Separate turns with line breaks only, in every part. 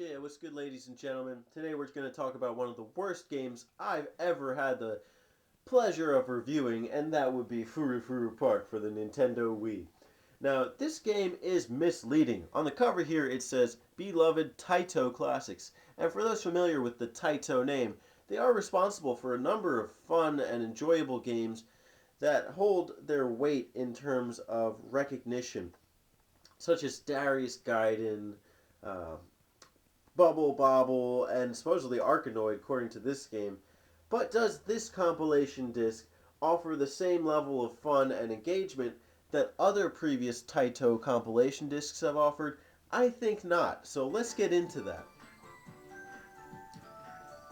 Yeah, what's good, ladies and gentlemen? Today we're going to talk about one of the worst games I've ever had the pleasure of reviewing, and that would be Furu Furu Park for the Nintendo Wii. Now, this game is misleading. On the cover here it says, Beloved Taito Classics, and for those familiar with the Taito name, they are responsible for a number of fun and enjoyable games that hold their weight in terms of recognition, such as Darius Gaiden, uh, Bubble Bobble, and supposedly Arkanoid, according to this game. But does this compilation disc offer the same level of fun and engagement that other previous Taito compilation discs have offered? I think not, so let's get into that.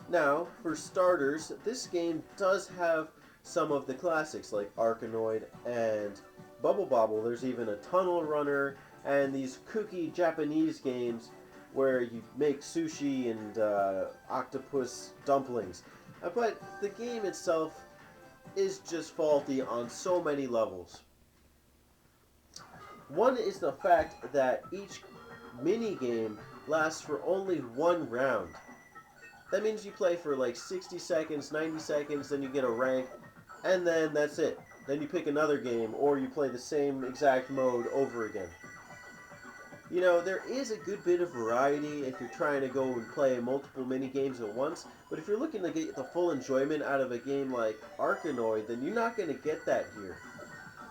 Now, for starters, this game does have some of the classics like Arkanoid and Bubble Bobble. There's even a Tunnel Runner and these kooky Japanese games where you make sushi and octopus dumplings. But the game itself is just faulty on so many levels. One is the fact that each mini game lasts for only one round. That means you play for like 60 seconds, 90 seconds, then you get a rank, and then that's it. Then you pick another game, or you play the same exact mode over again. You know, there is a good bit of variety if you're trying to go and play multiple mini games at once, but if you're looking to get the full enjoyment out of a game like Arkanoid, then you're not going to get that here.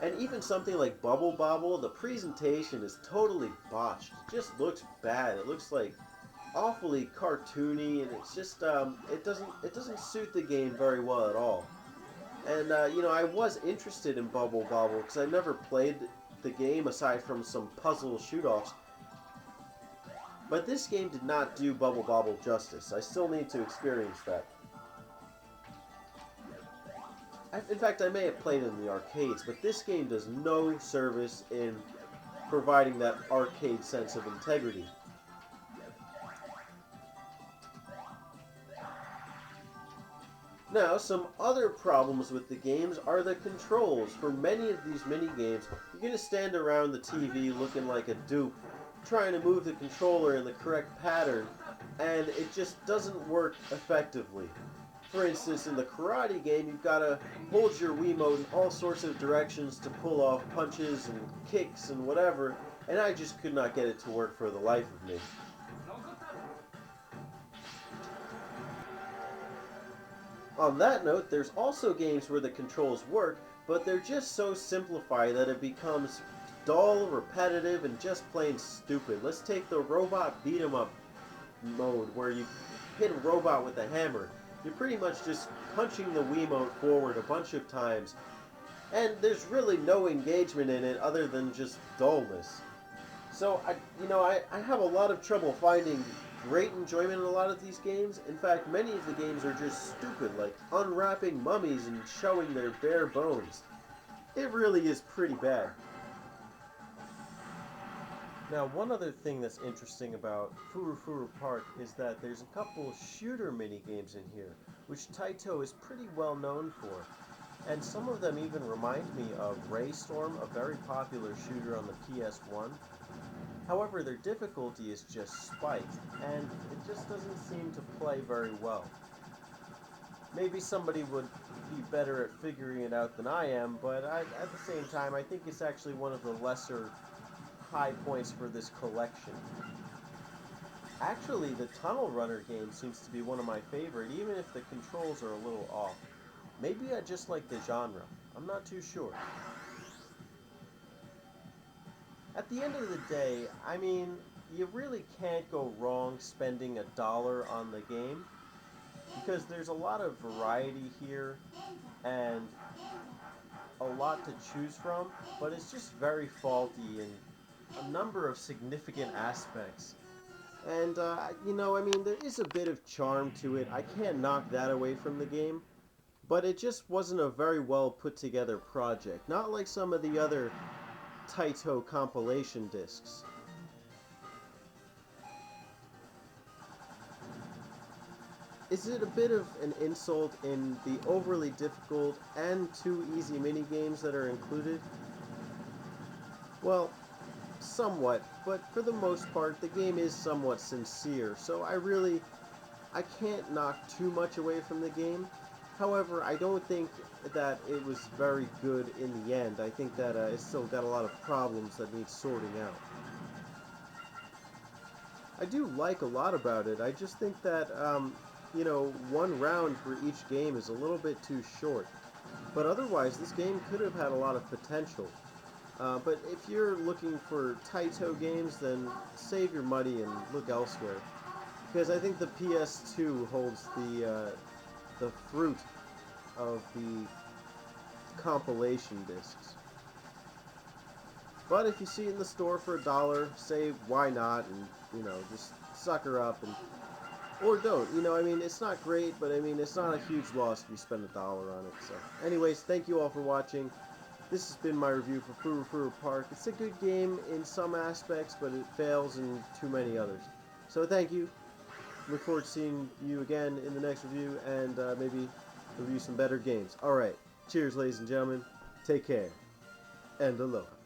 And even something like Bubble Bobble, the presentation is totally botched. It just looks bad. It looks like awfully cartoony, and it's just it doesn't suit the game very well at all. And you know, I was interested in Bubble Bobble because I never played the game aside from some puzzle shoot-offs. But this game did not do Bubble Bobble justice. I still need to experience that. In fact, I may have played it in the arcades, but this game does no service in providing that arcade sense of integrity. Now, some other problems with the games are the controls. For many of these mini games, you're going to stand around the TV looking like a dupe, trying to move the controller in the correct pattern, and it just doesn't work effectively. For instance, in the karate game, you've got to hold your Wiimote in all sorts of directions to pull off punches and kicks and whatever, and I just could not get it to work for the life of me. On that note, there's also games where the controls work, but they're just so simplified that it becomes dull, repetitive, and just plain stupid. Let's take the robot beat 'em up mode where you hit a robot with a hammer. You're pretty much just punching the Wiimote forward a bunch of times, and there's really no engagement in it other than just dullness. So, I have a lot of trouble finding great enjoyment in a lot of these games. In fact, many of the games are just stupid, like unwrapping mummies and showing their bare bones. It really is pretty bad. Now, one other thing that's interesting about Furu Furu Park is that there's a couple shooter mini games in here, which Taito is pretty well known for. And some of them even remind me of Raystorm, a very popular shooter on the PS1. However, their difficulty is just spiked, and it just doesn't seem to play very well. Maybe somebody would be better at figuring it out than I am, but at the same time, I think it's actually one of the lesser high points for this collection. Actually, the Tunnel Runner game seems to be one of my favorite, even if the controls are a little off. Maybe I just like the genre. I'm not too sure. At the end of the day, I mean, you really can't go wrong spending $1 on the game, because there's a lot of variety here and a lot to choose from, but it's just very faulty in a number of significant aspects. And, I mean, there is a bit of charm to it. I can't knock that away from the game, but it just wasn't a very well put together project, not like some of the other Taito compilation discs. Is it a bit of an insult in the overly difficult and too easy minigames that are included? Well, somewhat, but for the most part, the game is somewhat sincere, so I can't knock too much away from the game. However, I don't think that it was very good in the end. I think that it's still got a lot of problems that need sorting out. I do like a lot about it. I just think that, you know, one round for each game is a little bit too short. But otherwise, this game could have had a lot of potential. But if you're looking for Taito games, then save your money and look elsewhere. Because I think the PS2 holds the fruit of the compilation discs. But if you see it in the store for $1, say why not, and you know, just sucker up and or don't. You know, I mean, it's not great, but I mean, it's not a huge loss if you spend $1 on it. So, anyways, thank you all for watching. This has been my review for Furu Furu Park. It's a good game in some aspects, but it fails in too many others. So, thank you. Look forward to seeing you again in the next review, and maybe review some better games. Alright, cheers, ladies and gentlemen. Take care, and aloha.